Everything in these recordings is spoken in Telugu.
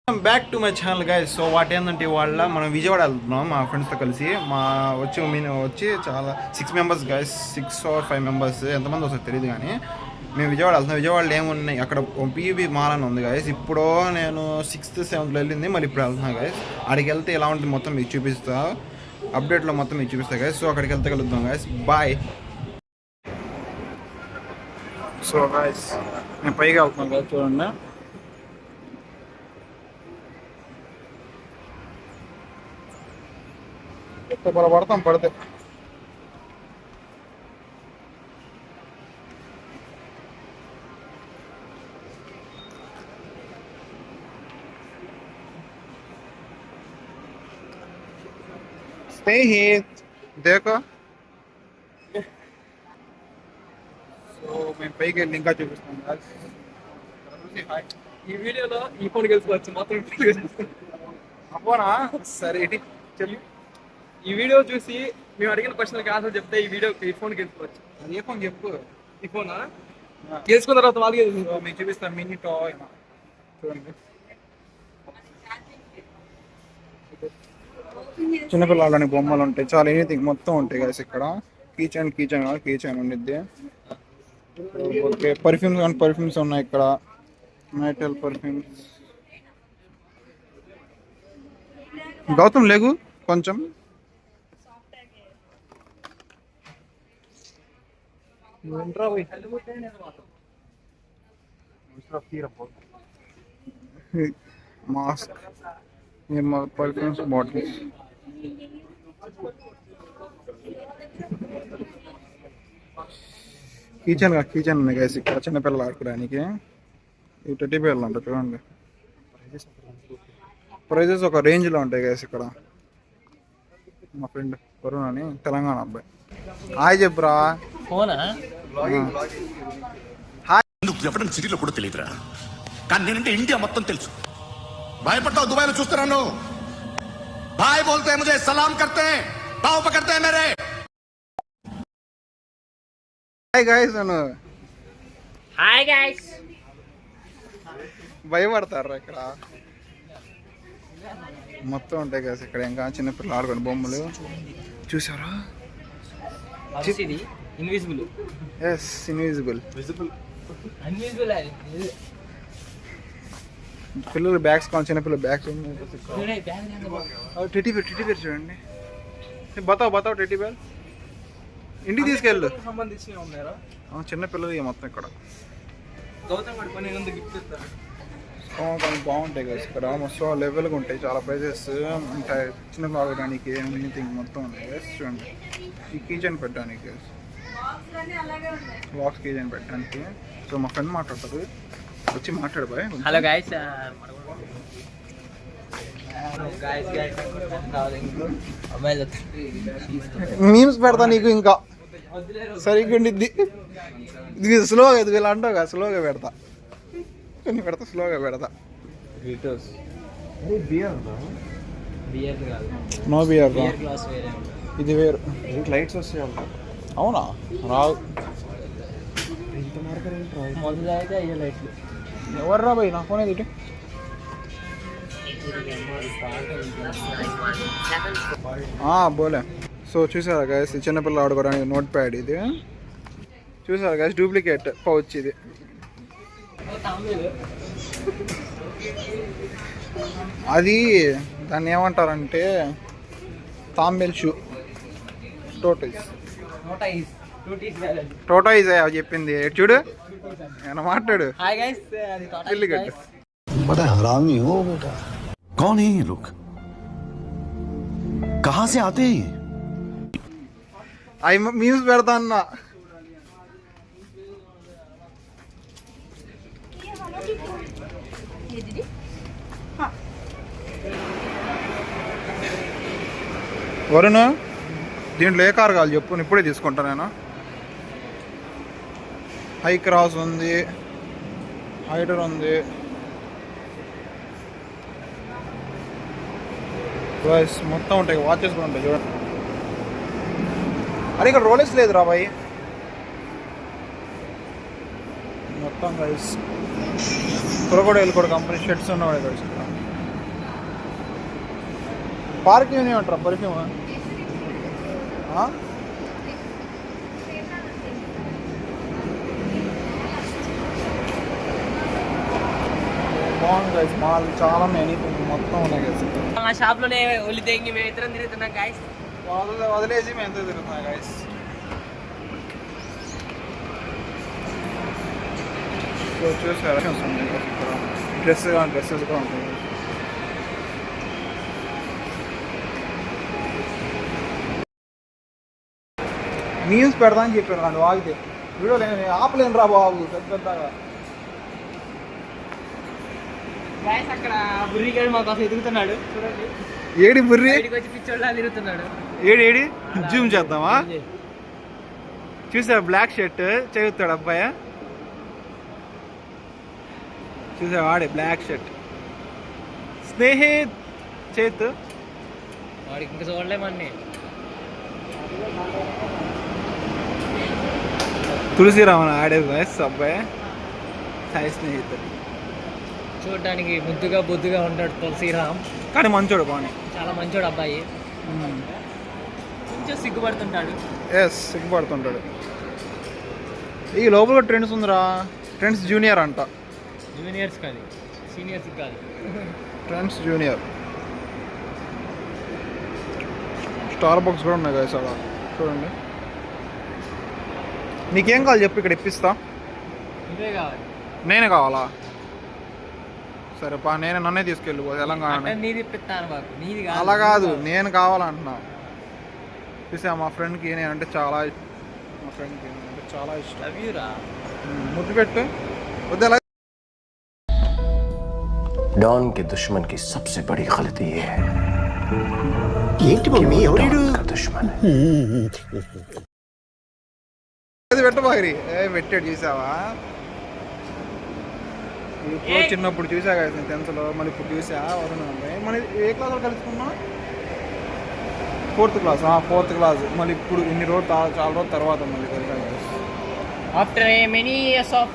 Back to my channel guys. So వాటి ఏంటంటే వాళ్ళ మనం విజయవాడ వెళ్తున్నాం మా ఫ్రెండ్స్తో కలిసి. వచ్చి చాలా 6 మెంబర్స్ గైస్, 6 or 5 మెంబర్స్, ఎంతమంది వస్తారు తెలియదు కానీ మేము విజయవాడ వెళ్తున్నాం. విజయవాడలో ఏమున్నాయి అక్కడ పీవీ మాల్ అని ఉంది గైస్. ఇప్పుడు నేను 6th 7th వెళ్ళింది, మళ్ళీ ఇప్పుడు వెళ్తున్నాను గైస్. అక్కడికి వెళ్తే ఎలా ఉంటుంది మొత్తం మీకు చూపిస్తా, అప్డేట్లో మొత్తం మీకు చూపిస్తా గైస్. సో అక్కడికి వెళ్తే కలుద్దాం గైస్, బాయ్. సో గైస్ నేను పైకి వెళ్తున్నాను గైస్, చూడండి. పడతాం పడితే Stay here. देखो. సో మేము పైకి వెళ్ళి ఇంకా చూపిస్తాం. ఈ వీడియోలో ఈ ఫోన్ గెలుచుకోవచ్చు మాత్రం. అపోనా సరే ఇటు చెప్పి. ఈ వీడియో చూసి మేము అడిగిన క్వశ్చన్కి ఆన్సర్ చెప్తే ఈ ఫోన్ గెలుచుకోవచ్చు. అది ఏ ఫోన్ చెప్పు. ఈ ఫోనా గెలుచుకున్న తర్వాత వాళ్ళకి మీకు చూపిస్తాం. మినీ టాయ్ చూడండి. చిన్నపిల్లలని బొమ్మలు ఉంటాయి, చాలా ఎనీథింగ్ మొత్తం ఉంటాయి గైస్ ఇక్కడ. కీచైన్ ఉండిద్ది. ఓకే, పర్ఫ్యూమ్స్ అండ్ పర్ఫ్యూమ్స్ ఉన్నాయి ఇక్కడ. Metal perfumes. గౌతమ్ లేగు కొంచెం. Mask, perfumes, bottles. కిచెన్ ఉన్నాయి గైస్ ఇక్కడ చిన్నపిల్లలు ఆడుకోవడానికి. ఈ టెడ్డీ బేర్లు అంట చూడండి. ప్రైజెస్ ఒక రేంజ్లో ఉంటాయి గైస్ ఇక్కడ. మా ఫ్రెండ్ వరుణ్ అని, తెలంగాణ అబ్బాయి. హాయ్ చెప్పురా. నువ్వు చెప్పడం సిటీలో కూడా తెలియదురా, కానీ నేనంటే ఇండియా మొత్తం తెలుసు. భయపడతావు, దుబాయ్లో చూస్తున్నాను. భాయ్ బోల్తే ముझे సలాం కర్తే, పావ్ పకడ్తే మేరే. హాయ్ గైస్ అను. Hi guys. భయపడతారా ఇక్కడ? మొత్తం ఉంటాయి గైస్ ఇక్కడ. ఇంకా చిన్నపిల్లలు ఆడుకుని బొమ్మలు చూసారా? ఇన్విజిబుల్. Yes, invisible. పిల్లలు బ్యాగ్స్ కావాలి, చిన్నపిల్లలు బ్యాగ్స్. టెడ్డీ బేర్ చూడండి. బతావు టెడ్డీ బేర్ ఇంటికి తీసుకెళ్ళు. సంబంధించినవి ఉన్నారా? చిన్నపిల్లలు మొత్తం ఇక్కడ. గౌతమ్ వాడి పని గిఫ్ట్ ఇస్తారు. కొన్ని బాగుంటాయి కదా ఇక్కడ. మొత్తం లెవెల్గా ఉంటాయి, చాలా ప్రైజెస్ ఉంటాయి. చిన్న ఆడడానికి ఎనీథింగ్ మొత్తం ఉన్నాయి గైస్. చూడండి, ఈ కీచెన్ పెట్టడానికి, బాక్స్ కీచెన్ పెట్టడానికి. సో మా ఫ్రెండ్ మాట్లాడతారు, వచ్చి మాట్లాడు బాయ్. Hello guys. మీమ్స్ పెడతా నీకు ఇంకా సరిగ్గా ఉండిద్ది. ఇది స్లోగా, ఇది ఇలా అంటావు కదా, స్లోగా పెడతా. స్లోగా పెడతా. నో బియర్ రా, ఇది వేరు. లైట్స్ వస్తాయి. అవునా? రావు. ఎవర్రా భయ్, నా ఫోన్ ఇది. బోలే. సో చూసారా గైస్, చిన్నపిల్లలు ఆడుకోవడానికి నోట్ ప్యాడ్ ఇది. చూసారా గైస్, డూప్లికేట్ పౌచ్ ఇది. అది దాన్ని ఏమంటారంటే తాంబేల్ షూ. టోటైజ్ చెప్పింది చూడు, ఏమన్నా మాట్లాడు. कौन है ये लोग, कहां से आते हैं? అవి మ్యూజ్ పెడతా అన్నా. వరుణ్, దీంట్లో ఏ కార్ కావాలి చెప్పు, ఇప్పుడే తీసుకుంటా నేను. హై క్రాస్ ఉంది, హైడర్ ఉంది, మొత్తం ఉంటాయి. వాచెస్ కూడా ఉంటాయి చూడండి. అరే ఇక్కడ రోలెక్స్ లేదు రా బాయ్. మొత్తం గైస్ క్రొకోడైల్ కూడా కంపెనీ షర్ట్స్ ఉన్నవాడు ఇక్కడ. పార్క్ ఏమంటారా పర్ఫ్యూమ్ బాగుంది గైస్. మాల్ చాలా మెనీ మొత్తం ఉన్నాయి గైస్. మా షాప్ లోనే ఒళ్ళు తెగి మేము ఇద్దరం తిరుగుతున్నాం గాయస్. వదిలేసి మేము ఎంత తిరుగుతున్నాం గైస్. సో చూసారా ఇక్కడ డ్రెస్సెస్ కూడా ఉంటాయి. మీల్స్ పెడదామని చెప్పాను కానీ వాగితే వీడియో ఆపలేను రా బాబు పెద్దగా. గాయస్ అక్కడ బుర్రిగాడు మా కోసం ఎదుగుతున్నాడు చూడండి. ఏడి బుర్రి వచ్చి పిచ్చోళ్ళ తిరుగుతున్నాడు. ఏడి జూమ్ చేద్దామా? చూసా బ్లాక్ షర్ట్ చదువుతాడు అబ్బాయి. చూసా వాడే బ్లాక్ షర్ట్ స్నేహిత్ చేత్. వాడికి ఇంకా చూడలేమన్నీ. తులసిరామన్ ఆడేది వయస్సు అబ్బాయి. సాయి స్నేహిత్ చూడడానికి ముద్దుగా బొద్దుగా ఉంటాడు తులసిరామ్. కానీ మంచోడు బాగా, చాలా మంచోడు అబ్బాయి. కొంచెం సిగ్గుపడుతుంటాడు. ఎస్ సిగ్గుపడుతుంటాడు. ఈ లోపల ట్రెండ్స్ ఉందిరా. ట్రెండ్స్ జూనియర్ అంట. జూనియర్స్ కాదు, సీనియర్స్ కాదు. Trends junior. స్టార్ బాక్స్ కూడా ఉన్నాయి కదా అలా చూడండి. నీకేం కావాలి చెప్పు, ఇక్కడ ఇప్పిస్తా. ఇదే కావాలి. నేనే కావాలా? సరే పా, నేను నన్నే తీసుకెళ్ళి తెలంగాణ. నీది ఇప్పిస్తాను బాబు, నీది అలా కాదు, నేను కావాలంటున్నా. చూసా మా ఫ్రెండ్కి నేనంటే చాలా ఇష్టం. అవ్యూరా ముద్దు పెట్టు. వద్దు ఎలా डॉन के दुश्मन की सबसे बड़ी गलती ये है का दुश्मन है। అది పెట్టబాగిరి పెట్టాడు చూసావా? ఇప్పుడు చిన్నప్పుడు చూసా కదా 10th లో, మళ్ళీ ఇప్పుడు చూసా వరుణ. మన ఏ క్లాస్లో కలుసుకున్నా? 4th class. 4th class. మళ్ళీ ఇప్పుడు ఇన్ని రోజులు చాలా రోజుల తర్వాత మళ్ళీ కలిసాను. After many years of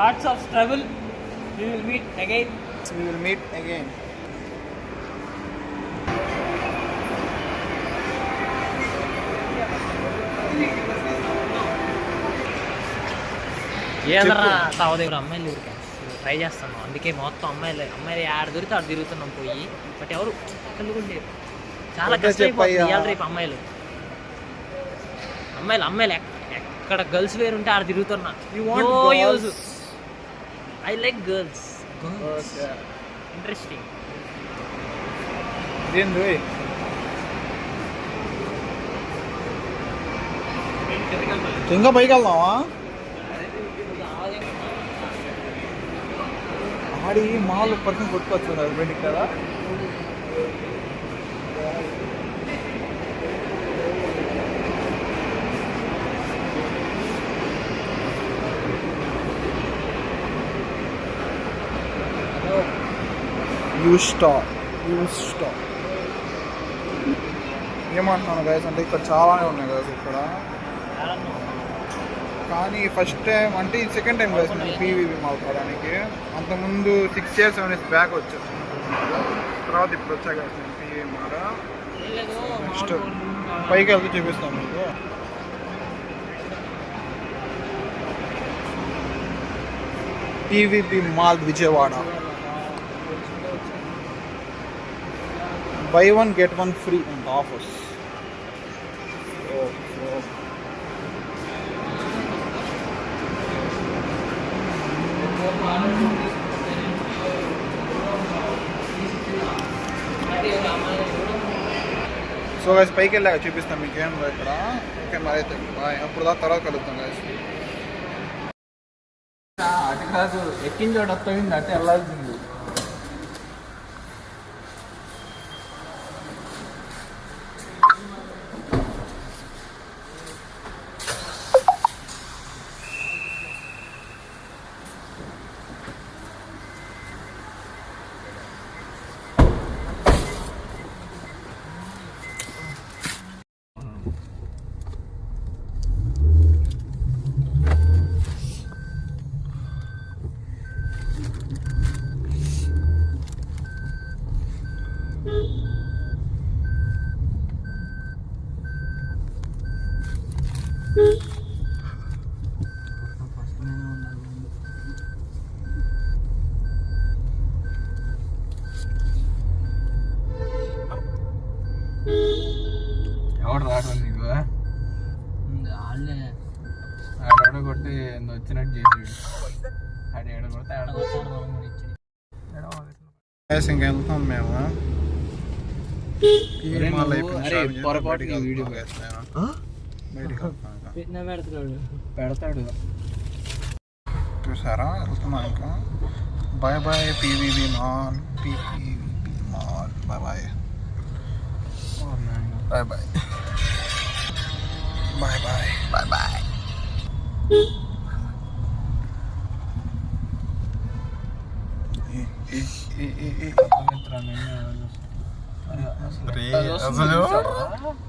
lots of struggle we will meet again. ఏదరా తావదేవుడు అమ్మాయిలు ట్రై చేస్తాను. అందుకే మొత్తం అమ్మాయిలు ఆడ దొరికితే ఆడ తిరుగుతున్నాం పోయి. బట్ ఎవరు కలుగుండేది. చాలా కష్టమైపోయింది ఇవాళ రేపు. అమ్మాయిలు ఎక్కడ గర్ల్స్ వేరు ఉంటే ఆడ తిరుగుతున్నా. I like girls. ఇంట్రెస్టింగ్. ఇంకా పైకి వెళ్దామా? ఆడి మాల్ పర్సన్ కొట్టుకోవచ్చు హస్బెండ్కి కదా. యూ స్టాప్ ఏమంటున్నాను గైస్ అంటే ఇక్కడ చాలానే ఉన్నాయి గైస్ ఇక్కడ. కానీ ఫస్ట్ టైం అంటే ఇది సెకండ్ టైం గైస్ నేను పీవీవి మాల్ పోవడానికి. అంతకుముందు 6 years 7 years బ్యాక్ వచ్చాను. తర్వాత ఇప్పుడు వచ్చా గైస్ నేను పీవీ మాల్. నెక్స్ట్ పైకి వెళ్తే చూపిస్తాను మీకు. PVP mall Vijayawada. buy one get one free and offers. So guys పైకి వెళ్ళాక చూపిస్తాం మీకు ఏం ఇక్కడ. ఓకే మరి అయితే అప్పుడు తర్వాత కలుగుతాం గైస్. అటు కాదు, ఎక్కిన చోట వస్తుంది అటు వెళ్ళాల్సింది. ఎవడు రావడం నీకు వాళ్ళే ఆడ కొట్టి వచ్చినట్టు చేసాడు ఆడ ఏడ కొడితే ఆడ గైస్ ఇంకా వెళ్తాం మేము అరే మాల్ నువ్వు- అయిపోయింది, అరే షాపింగ్ చేసి పొరపాటున బయటికి వెళ్తున్నాం వీడియో guys మేము. బయటికి వెళ్తున్నాం ఇంకా. పెట్టినా పెడతాడు. పెడతాడు చూసారా వెళ్తున్నాం ఇంకా. Bye bye PVP mall, PVP mall, bye bye bye bye bye bye bye bye.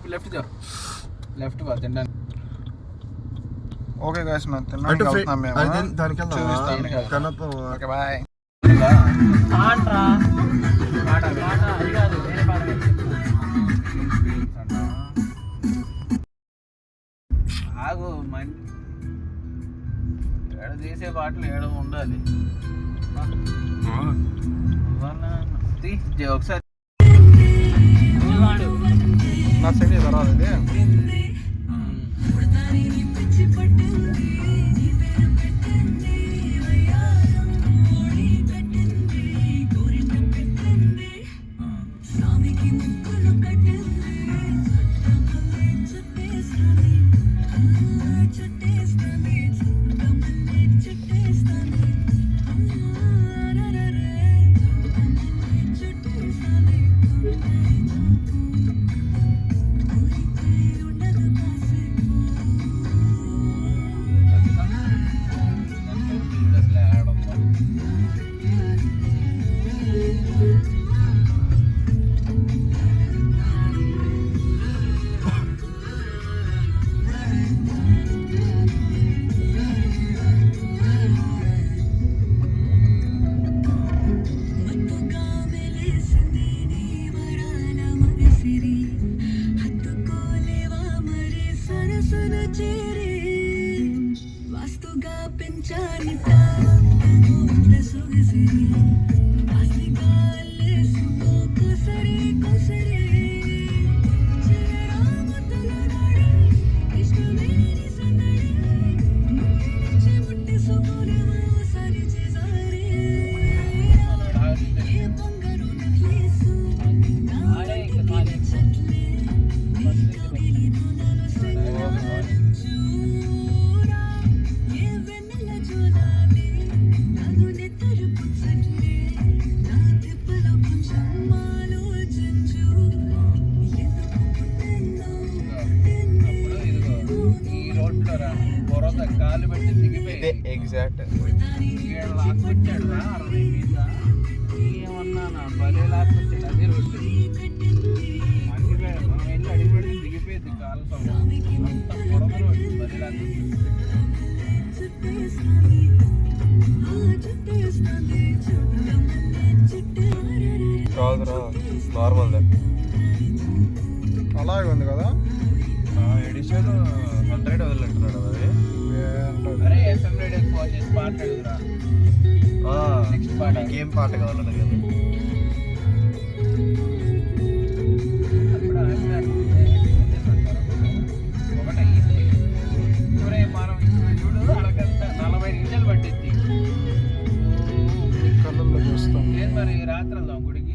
Left తినడానికి ఓకే గైస్ మనం తిన్నాక వెళ్తున్నాం మేము. చూపిస్తాం మీకు. Okay bye. పాటరా పాట అది కాదు వేరే పాట ఆగు ఏడ చేసే పాటలు ఏడ ఉండాలి ఒకసారి వాడు నా సెండ్ తర్వాత ఇది అసలు ఏడ ఉందో వాస్తుగా పెంచాలి సొగసిరి ఆస్తిగా లేసుకో కొసరి కొసరి చిరరామతుల నడి ఇష్టమేని సందడి ముట్టి ముట్టి సుగుణమో సరి చేసారి ఏ బంగారు నెక్లెసు ఆడే ఇంకా ఖాళీ. చెట్లే కౌగిలి నన్ను సెగ చూరా ఏ వెన్నెల జోలాలి నన్ను నెత్తరు పుచ్చట్లే నా తిప్పలో కొంచెం ఆలోచించు ఎందుకు పుట్టిందో అప్పుడు ఇదిగో ఈ రోడ్లో రా బొరద కాలు పెట్టి దిగిపోయి ఎగ్జాక్ట్. లాక్కొచ్చాడు రా 60 మీద ఏమన్నా నా భలే లాక్కొచ్చాడు అదే రోడ్డు మంచిగా మనం వెళ్ళి అడిగి పెడితే దిగిపోయింది కాలు సొమ్ము అంత పొడవ రోడ్డు భలే లాక్కొచ్చాడు చుట్టేస్తాంది చుట్టేస్తాంది కాదురా నార్మల్ అలాగే ఉంది కదా. ఎడిషన్ 100 వదిలినట్టున్నాడు అది అరే ఎఫ్ఎం రేడియోకి ఫోన్ చేసి మాట్లాడుదురా నెక్స్ట్ పాట గేమ్ పాట కావాలన్నా కదా అప్పుడు ఒకటి అయ్యింది చూడే మనం ఇప్పుడు చూడు అడగంట 40 నిమిషాలు పట్టింది కళ్ళల్లో చూస్తాం. లేదు మరి రాత్రి వెళ్దాం గుడికి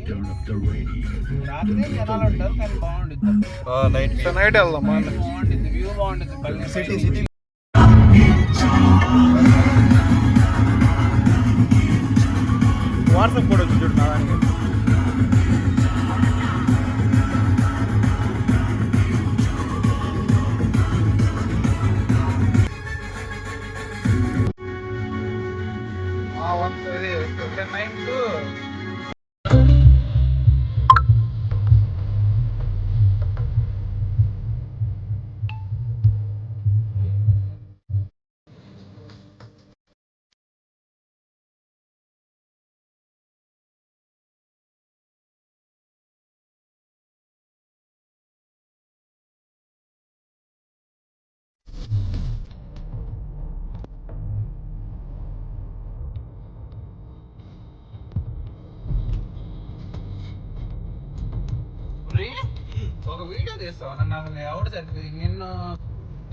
రాత్రి జనాలు ఉంటారు కానీ బాగుంటుంది నైట్ నైట్ వెళ్దాం మార్నింగ్. బాగుంటుంది వ్యూ బాగుంటుంది పల్లె సిటీ వాట్సాప్ కూడా వచ్చి చూడు నా దానికి. ఇది 9 to ఒక వీడియో తీస్తావు నన్ను అసలు ఎవరు సరిపోయి నిన్ను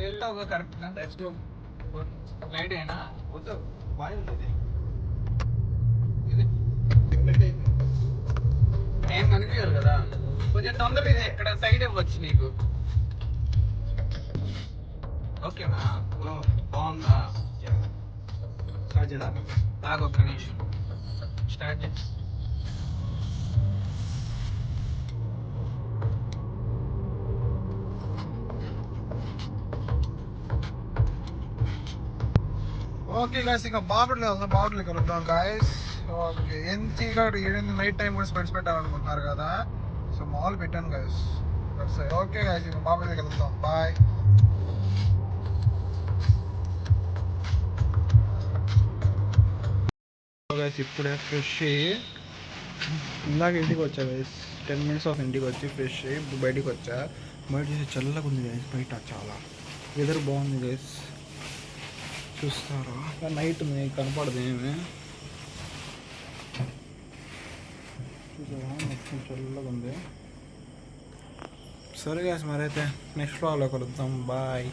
వెళ్తావు కరెక్ట్ నెక్స్ట్ నైట్ అయినా వద్దు బాగా ఉంటుంది ఏం కనిపించారు కదా కొంచెం తొందరగా ఇది ఎక్కడ సైడ్ ఇవ్వచ్చు నీకు ఓకేనా బాగుందా స్టార్ట్ చేద్దాం నాకు ఒక్క నిమిషం స్టార్ట్ చేసి ఓకే గాయస్ ఇంకా బాపట్లకి కలుద్దాం గాయస్. ఓకే ఎంత నైట్ టైం కూడా స్పెట్స్ పెట్టాలనుకుంటున్నారు కదా, సో మాల్ పెట్టాను గాయస్. ఓకే గాయస్ ఇంకా బాపట్లకి కలుద్దాం. బాయ్. గైస్ ఇప్పుడే ఫ్రెష్ అయ్యి ఇందాక ఇంటికి వచ్చా గైస్. 10 minutes ఆఫ్ ఇంటికి వచ్చి ఫ్రెష్ అయ్యి ఇప్పుడు బయటికి వచ్చా. బయట చూసి చల్లగా ఉంది గైస్. బయట చాలా వెదర్ బాగుంది గైస్. చూస్తారా నైట్ ఉంది కనపడదు ఏమి. చూసారా మొత్తం చల్లగా ఉంది. సరే గైస్ మరైతే నెక్స్ట్ వ్లాగ్లో కలుద్దాం. బాయ్.